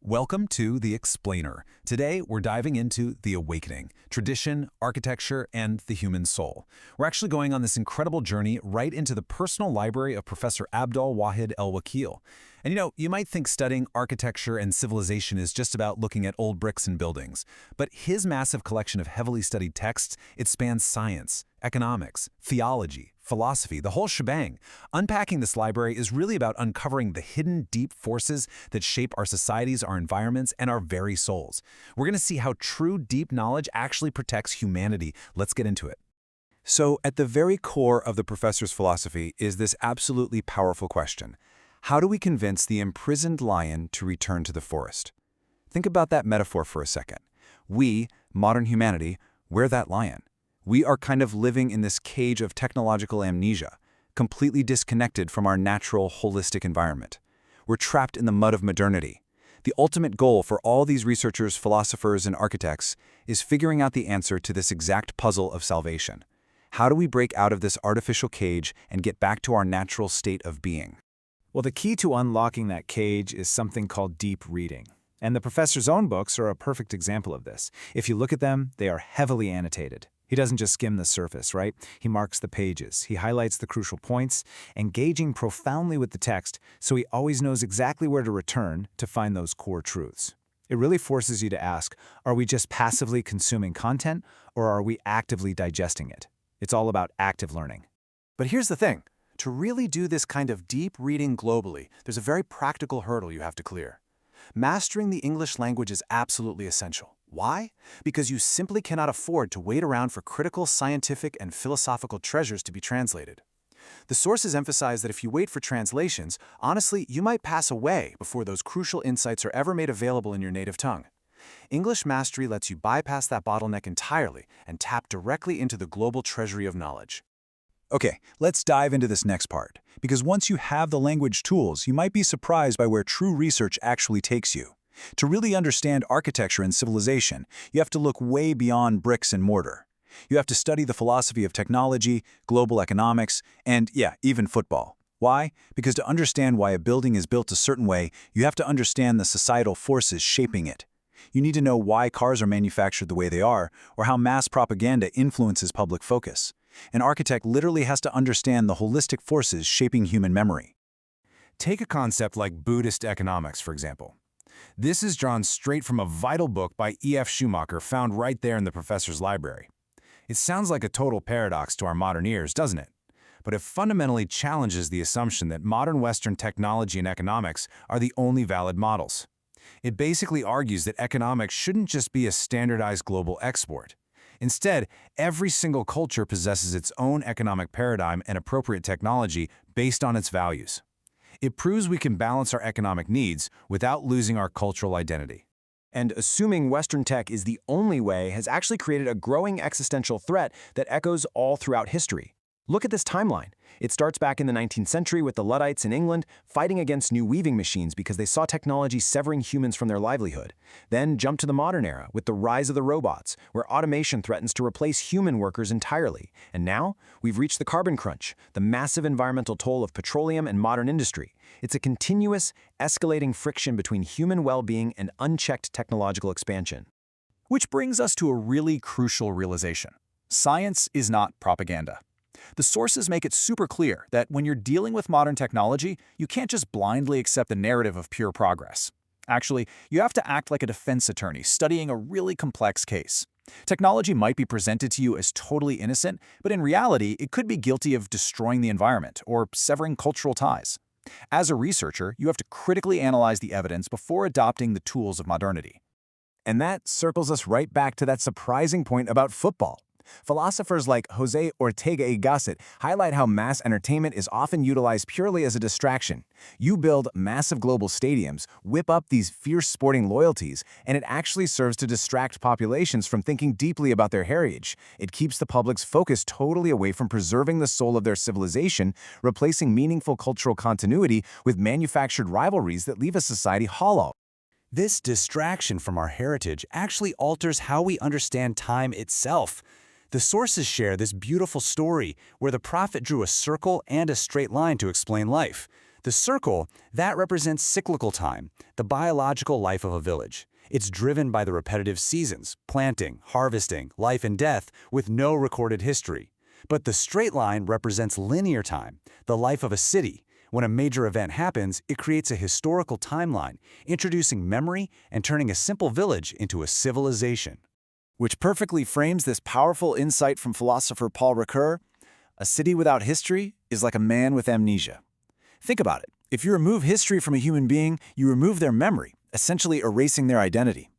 Welcome to The Explainer. Today, we're diving into the awakening, tradition, architecture, and the human soul. We're actually going on this incredible journey right into the personal library of Professor Abdel Wahed El-Wakil. And you might think studying architecture and civilization is just about looking at old bricks and buildings. But his massive collection of heavily studied texts, it spans science, economics, theology, philosophy, the whole shebang. Unpacking this library is really about uncovering the hidden, deep forces that shape our societies, our environments, and our very souls. We're going to see how true, deep knowledge actually protects humanity. Let's get into it. So, at the very core of the professor's philosophy is this absolutely powerful question. How do we convince the imprisoned lion to return to the forest? Think about that metaphor for a second. We, modern humanity, we're that lion. We are kind of living in this cage of technological amnesia, completely disconnected from our natural, holistic environment. We're trapped in the mud of modernity. The ultimate goal for all these researchers, philosophers, and architects is figuring out the answer to this exact puzzle of salvation. How do we break out of this artificial cage and get back to our natural state of being? Well, the key to unlocking that cage is something called deep reading. And the professor's own books are a perfect example of this. If you look at them, they are heavily annotated. He doesn't just skim the surface, right? He marks the pages. He highlights the crucial points, engaging profoundly with the text so he always knows exactly where to return to find those core truths. It really forces you to ask, are we just passively consuming content, or are we actively digesting it? It's all about active learning. But here's the thing. To really do this kind of deep reading globally, there's a very practical hurdle you have to clear. Mastering the English language is absolutely essential. Why? Because you simply cannot afford to wait around for critical scientific and philosophical treasures to be translated. The sources emphasize that if you wait for translations, honestly, you might pass away before those crucial insights are ever made available in your native tongue. English mastery lets you bypass that bottleneck entirely and tap directly into the global treasury of knowledge. Okay, let's dive into this next part, because once you have the language tools, you might be surprised by where true research actually takes you. To really understand architecture and civilization, you have to look way beyond bricks and mortar. You have to study the philosophy of technology, global economics, and even football. Why? Because to understand why a building is built a certain way, you have to understand the societal forces shaping it. You need to know why cars are manufactured the way they are, or how mass propaganda influences public focus. An architect literally has to understand the holistic forces shaping human memory. Take a concept like Buddhist economics, for example. This is drawn straight from a vital book by E.F. Schumacher found right there in the professor's library. It sounds like a total paradox to our modern ears, doesn't it? But it fundamentally challenges the assumption that modern Western technology and economics are the only valid models. It basically argues that economics shouldn't just be a standardized global export. Instead, every single culture possesses its own economic paradigm and appropriate technology based on its values. It proves we can balance our economic needs without losing our cultural identity. And assuming Western tech is the only way has actually created a growing existential threat that echoes all throughout history. Look at this timeline. It starts back in the 19th century with the Luddites in England fighting against new weaving machines because they saw technology severing humans from their livelihood. Then jump to the modern era with the rise of the robots, where automation threatens to replace human workers entirely. And now, we've reached the carbon crunch, the massive environmental toll of petroleum and modern industry. It's a continuous, escalating friction between human well-being and unchecked technological expansion. Which brings us to a really crucial realization. Science is not propaganda. The sources make it super clear that when you're dealing with modern technology, you can't just blindly accept the narrative of pure progress. Actually, you have to act like a defense attorney studying a really complex case. Technology might be presented to you as totally innocent, but in reality, it could be guilty of destroying the environment or severing cultural ties. As a researcher, you have to critically analyze the evidence before adopting the tools of modernity. And that circles us right back to that surprising point about football. Philosophers like José Ortega y Gasset highlight how mass entertainment is often utilized purely as a distraction. You build massive global stadiums, whip up these fierce sporting loyalties, and it actually serves to distract populations from thinking deeply about their heritage. It keeps the public's focus totally away from preserving the soul of their civilization, replacing meaningful cultural continuity with manufactured rivalries that leave a society hollow. This distraction from our heritage actually alters how we understand time itself. The sources share this beautiful story where the prophet drew a circle and a straight line to explain life. The circle, that represents cyclical time, the biological life of a village. It's driven by the repetitive seasons, planting, harvesting, life and death, with no recorded history. But the straight line represents linear time, the life of a city. When a major event happens, it creates a historical timeline, introducing memory and turning a simple village into a civilization. Which perfectly frames this powerful insight from philosopher Paul Ricoeur: a city without history is like a man with amnesia. Think about it. If you remove history from a human being, you remove their memory, essentially erasing their identity.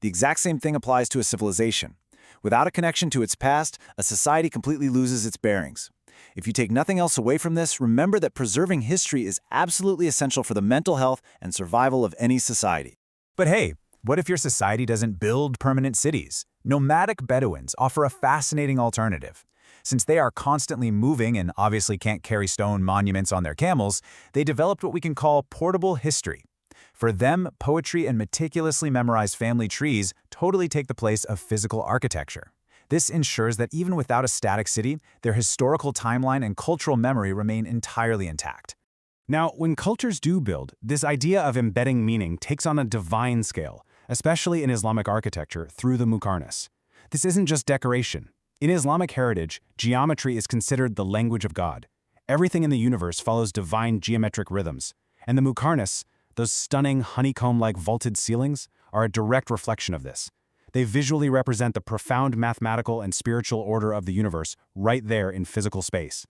The exact same thing applies to a civilization. Without a connection to its past, a society completely loses its bearings. If you take nothing else away from this, remember that preserving history is absolutely essential for the mental health and survival of any society. But hey, what if your society doesn't build permanent cities? Nomadic Bedouins offer a fascinating alternative. Since they are constantly moving and obviously can't carry stone monuments on their camels, they developed what we can call portable history. For them, poetry and meticulously memorized family trees totally take the place of physical architecture. This ensures that even without a static city, their historical timeline and cultural memory remain entirely intact. Now, when cultures do build, this idea of embedding meaning takes on a divine scale, especially in Islamic architecture through the muqarnas. This isn't just decoration. In Islamic heritage, geometry is considered the language of God. Everything in the universe follows divine geometric rhythms, and the muqarnas, those stunning honeycomb-like vaulted ceilings, are a direct reflection of this. They visually represent the profound mathematical and spiritual order of the universe right there in physical space.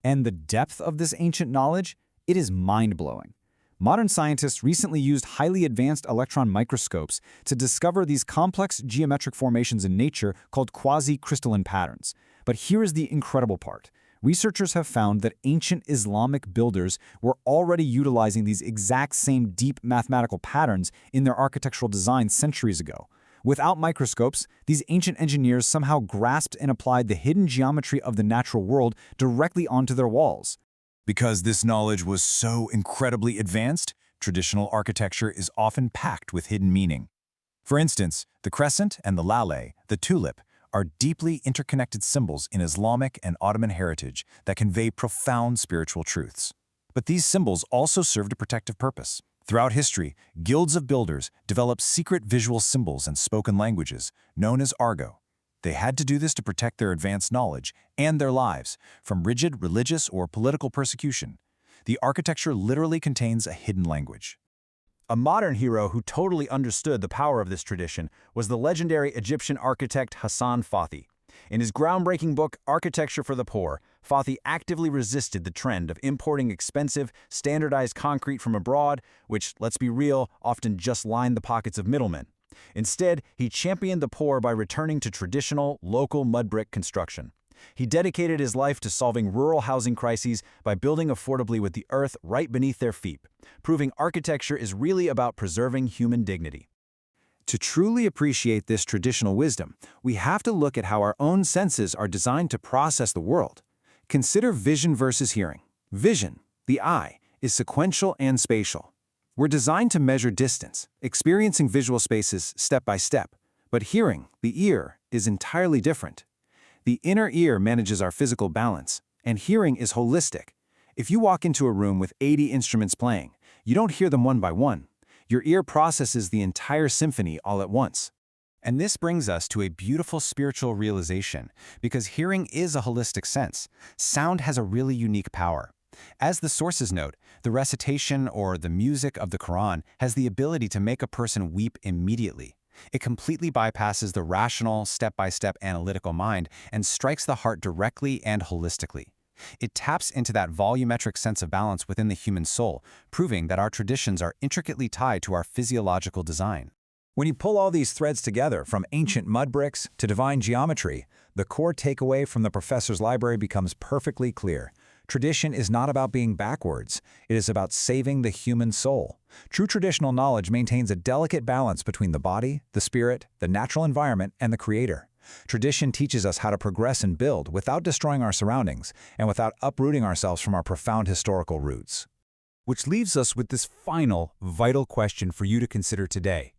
And the depth of this ancient knowledge? It is mind-blowing. Modern scientists recently used highly advanced electron microscopes to discover these complex geometric formations in nature called quasi-crystalline patterns. But here is the incredible part. Researchers have found that ancient Islamic builders were already utilizing these exact same deep mathematical patterns in their architectural design centuries ago. Without microscopes, these ancient engineers somehow grasped and applied the hidden geometry of the natural world directly onto their walls. Because this knowledge was so incredibly advanced, traditional architecture is often packed with hidden meaning. For instance, the crescent and the lale, the tulip, are deeply interconnected symbols in Islamic and Ottoman heritage that convey profound spiritual truths. But these symbols also served a protective purpose. Throughout history, guilds of builders developed secret visual symbols and spoken languages, known as argot. They had to do this to protect their advanced knowledge and their lives from rigid religious or political persecution. The architecture literally contains a hidden language. A modern hero who totally understood the power of this tradition was the legendary Egyptian architect Hassan Fathi. In his groundbreaking book, Architecture for the Poor, Fathi actively resisted the trend of importing expensive, standardized concrete from abroad, which, let's be real, often just lined the pockets of middlemen. Instead, he championed the poor by returning to traditional, local mud brick construction. He dedicated his life to solving rural housing crises by building affordably with the earth right beneath their feet, proving architecture is really about preserving human dignity. To truly appreciate this traditional wisdom, we have to look at how our own senses are designed to process the world. Consider vision versus hearing. Vision, the eye, is sequential and spatial. We're designed to measure distance, experiencing visual spaces step by step. But hearing, the ear, is entirely different. The inner ear manages our physical balance, and hearing is holistic. If you walk into a room with 80 instruments playing, you don't hear them one by one. Your ear processes the entire symphony all at once. And this brings us to a beautiful spiritual realization, because hearing is a holistic sense. Sound has a really unique power. As the sources note, the recitation or the music of the Quran has the ability to make a person weep immediately. It completely bypasses the rational, step-by-step analytical mind and strikes the heart directly and holistically. It taps into that volumetric sense of balance within the human soul, proving that our traditions are intricately tied to our physiological design. When you pull all these threads together, from ancient mud bricks to divine geometry, the core takeaway from the professor's library becomes perfectly clear. Tradition is not about being backwards. It is about saving the human soul. True traditional knowledge maintains a delicate balance between the body, the spirit, the natural environment, and the creator. Tradition teaches us how to progress and build without destroying our surroundings and without uprooting ourselves from our profound historical roots. Which leaves us with this final, vital question for you to consider today.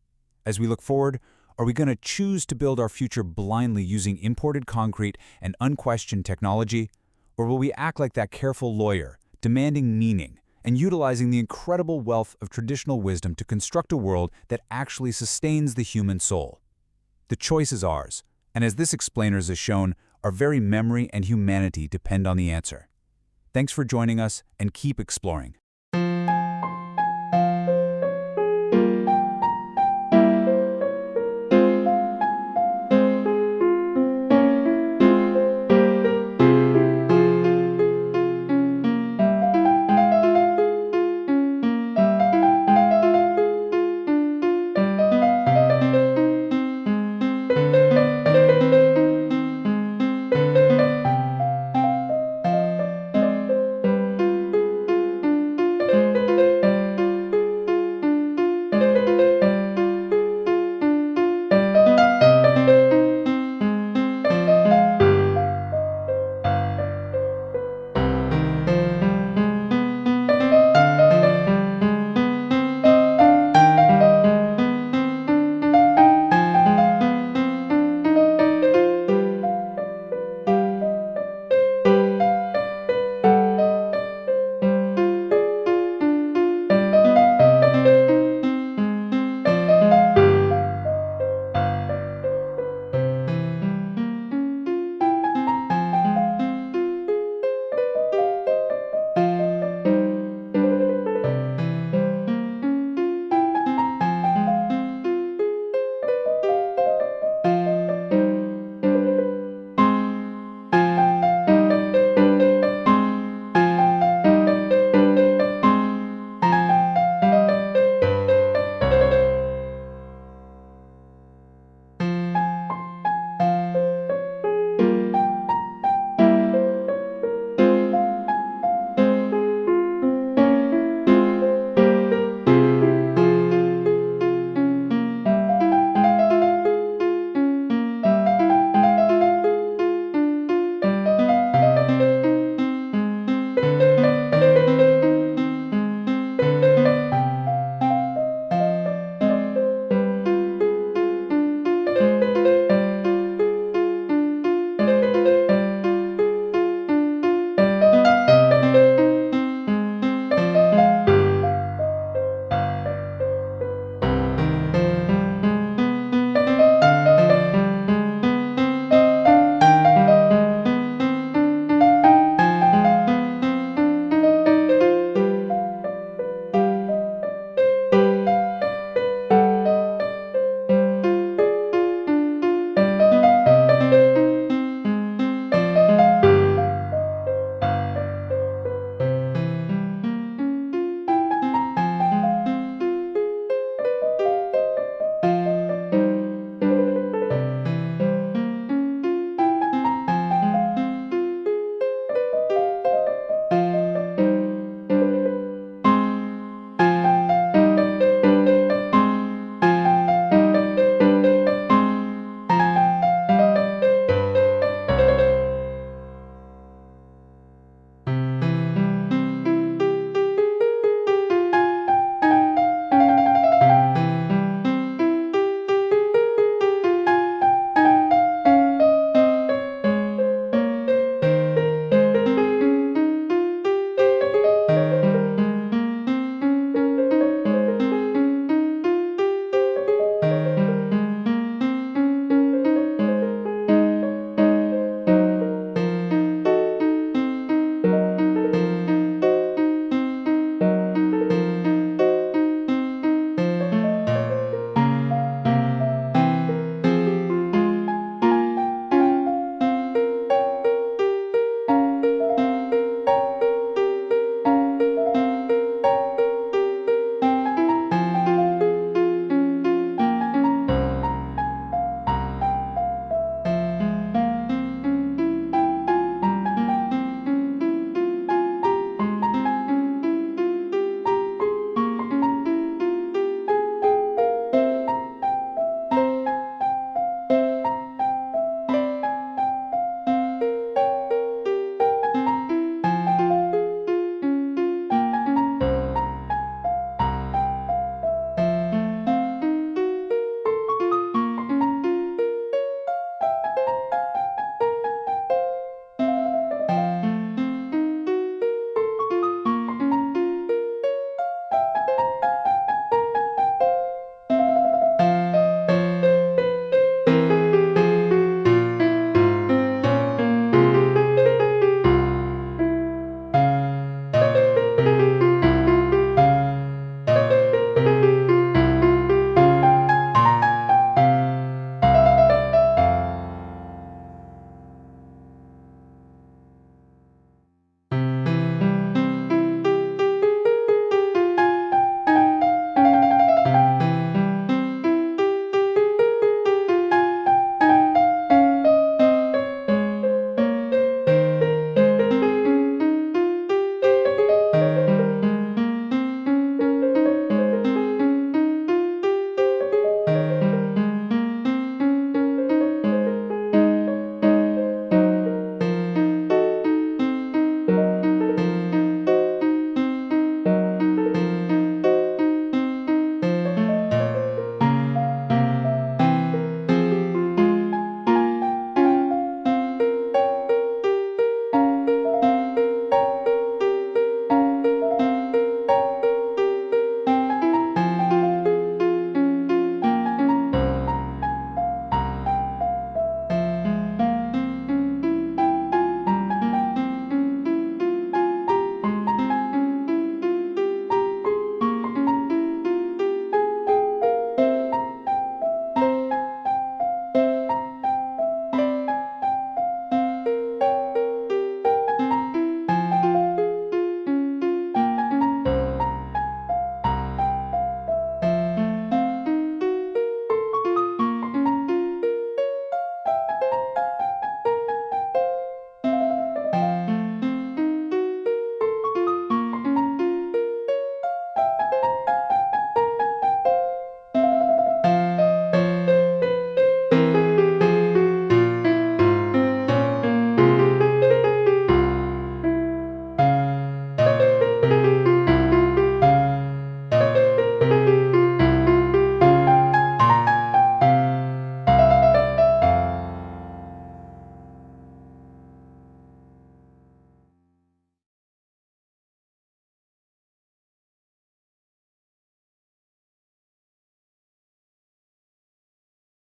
As we look forward, are we going to choose to build our future blindly using imported concrete and unquestioned technology? Or will we act like that careful lawyer, demanding meaning, and utilizing the incredible wealth of traditional wisdom to construct a world that actually sustains the human soul. The choice is ours, and as this explainers has shown, our very memory and humanity depend on the answer. Thanks for joining us, and keep exploring.